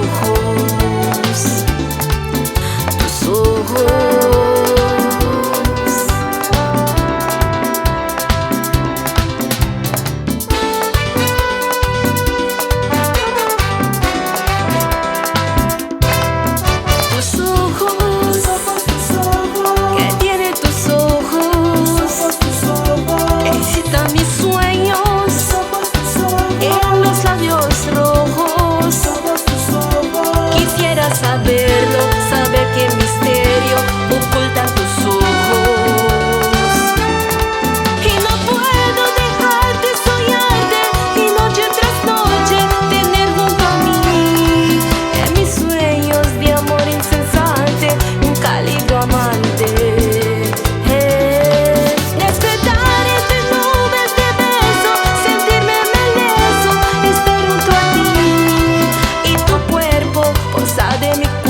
ojos, tus ojos. Saberlo, saber qué misterio ocultan tus ojos. Y no puedo dejarte soñarte y noche tras noche tener junto a mí en mis sueños de amor incesante un cálido amante. Despertar entre nubes de besos, sentirme melezo, estar junto a ti y tu cuerpo posar de mi